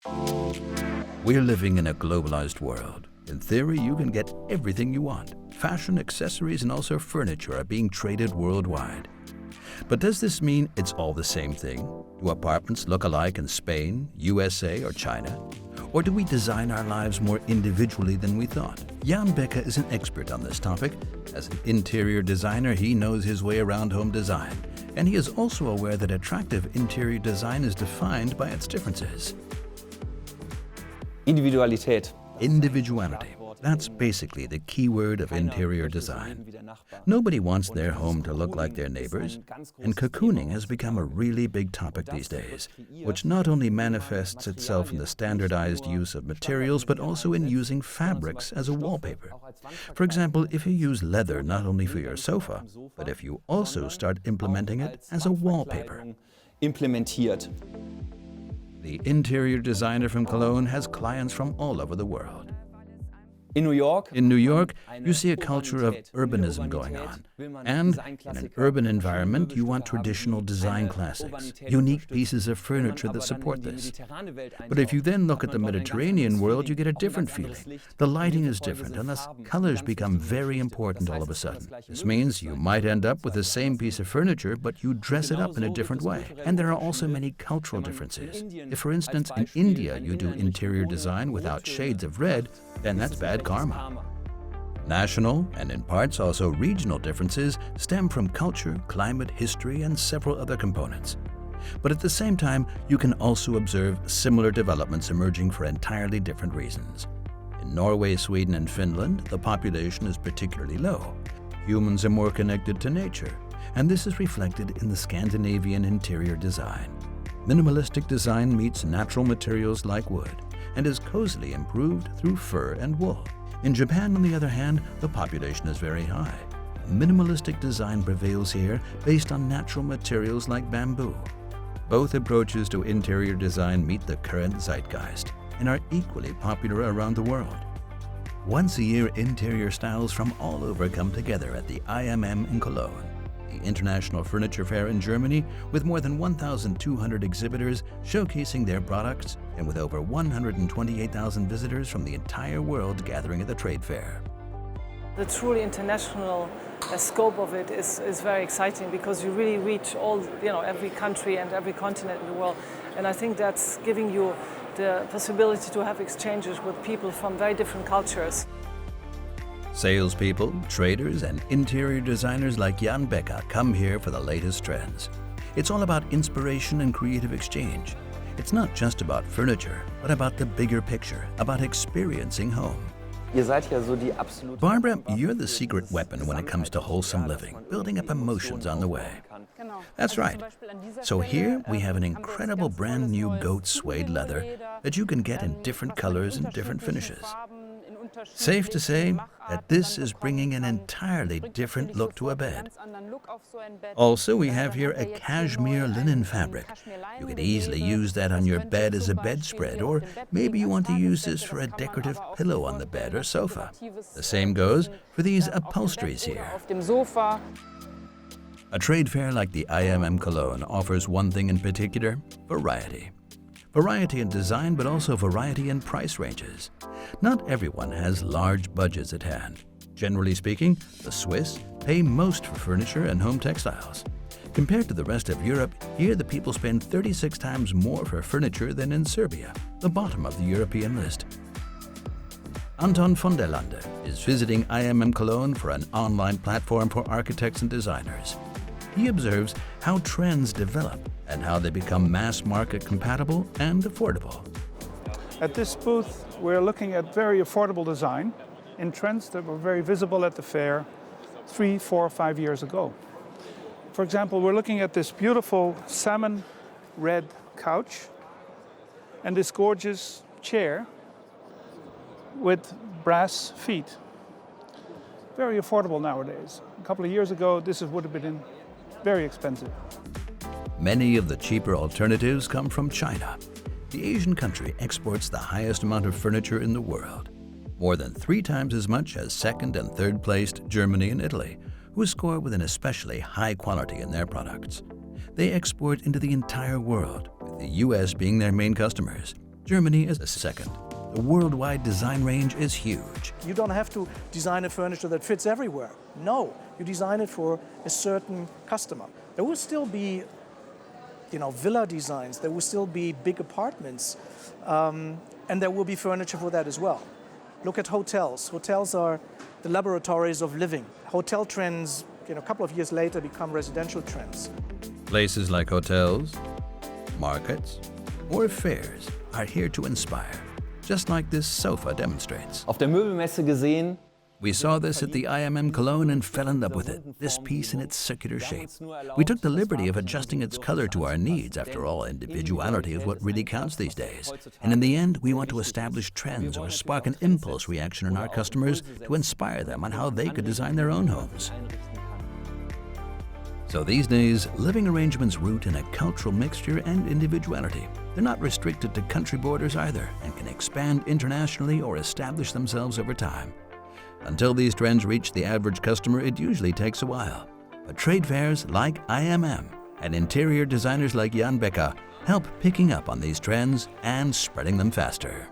We're living in a globalized world. In theory, you can get everything you want. Fashion, accessories, and also furniture are being traded worldwide. But does this mean it's all the same thing? Do apartments look alike in Spain, USA, or China? Or do we design our lives more individually than we thought? Jan Becker is an expert on this topic. As an interior designer, he knows his way around home design. And he is also aware that attractive interior design is defined by its differences. Individualität. Individuality. That's basically the key word of interior design. Nobody wants their home to look like their neighbors, and cocooning has become a really big topic these days, which not only manifests itself in the standardized use of materials, but also in using fabrics as a wallpaper. For example, if you use leather not only for your sofa, but if you also start implementing it as a wallpaper. Implementiert. The interior designer from Cologne has clients from all over the world. In New York, you see a culture of urbanism going on. And in an urban environment, you want traditional design classics, unique pieces of furniture that support this. But if you then look at the Mediterranean world, you get a different feeling. The lighting is different, and thus colors become very important all of a sudden. This means you might end up with the same piece of furniture, but you dress it up in a different way. And there are also many cultural differences. If, for instance, in India you do interior design without shades of red, then that's bad karma. National, and in parts also regional differences stem from culture, climate, history, and several other components. But at the same time, you can also observe similar developments emerging for entirely different reasons. In Norway, Sweden, and Finland, the population is particularly low. Humans are more connected to nature, and this is reflected in the Scandinavian interior design. Minimalistic design meets natural materials like wood, and is cozily improved through fur and wool. In Japan, on the other hand, the population is very high. Minimalistic design prevails here based on natural materials like bamboo. Both approaches to interior design meet the current zeitgeist and are equally popular around the world. Once a year, interior styles from all over come together at the IMM in Cologne, the International Furniture Fair in Germany, with more than 1,200 exhibitors showcasing their products and with over 128,000 visitors from the entire world gathering at the trade fair. The truly international scope of it is very exciting because you really reach every country and every continent in the world. And I think that's giving you the possibility to have exchanges with people from very different cultures. Salespeople, traders, and interior designers like Jan Becker come here for the latest trends. It's all about inspiration and creative exchange. It's not just about furniture, but about the bigger picture, about experiencing home. Barbara, you're the secret weapon when it comes to wholesome living, building up emotions on the way. That's right. So here we have an incredible brand new goat suede leather that you can get in different colors and different finishes. Safe to say that this is bringing an entirely different look to a bed. Also, we have here a cashmere linen fabric. You could easily use that on your bed as a bedspread, or maybe you want to use this for a decorative pillow on the bed or sofa. The same goes for these upholsteries here. A trade fair like the IMM Cologne offers one thing in particular: variety. Variety in design, but also variety in price ranges. Not everyone has large budgets at hand. Generally speaking, the Swiss pay most for furniture and home textiles. Compared to the rest of Europe, here the people spend 36 times more for furniture than in Serbia, the bottom of the European list. Anton von der Lande is visiting IMM Cologne for an online platform for architects and designers. He observes how trends develop and how they become mass market compatible and affordable. At this booth, we're looking at very affordable design in trends that were very visible at the fair 3, 4, 5 years ago. For example, we're looking at this beautiful salmon red couch and this gorgeous chair with brass feet. Very affordable nowadays. A couple of years ago, this would have been very expensive. Many of the cheaper alternatives come from China. The Asian country exports the highest amount of furniture in the world, more than 3 times as much as second and third placed Germany and Italy, who score with an especially high quality in their products. They export into the entire world, with the US being their main customers. Germany is a second. The worldwide design range is huge. You don't have to design a furniture that fits everywhere. No, you design it for a certain customer. There will still be, villa designs. There will still be big apartments, and there will be furniture for that as well. Look at hotels. Hotels are the laboratories of living. Hotel trends, a couple of years later, become residential trends. Places like hotels, markets, or fairs are here to inspire, just like this sofa demonstrates. Auf der Möbelmesse gesehen. We saw this at the IMM Cologne and fell in love with it, this piece in its circular shape. We took the liberty of adjusting its color to our needs. After all, individuality is what really counts these days. And in the end, we want to establish trends or spark an impulse reaction in our customers to inspire them on how they could design their own homes. So these days, living arrangements root in a cultural mixture and individuality. They're not restricted to country borders either and can expand internationally or establish themselves over time. Until these trends reach the average customer, it usually takes a while. But trade fairs like IMM and interior designers like Jan Becker help picking up on these trends and spreading them faster.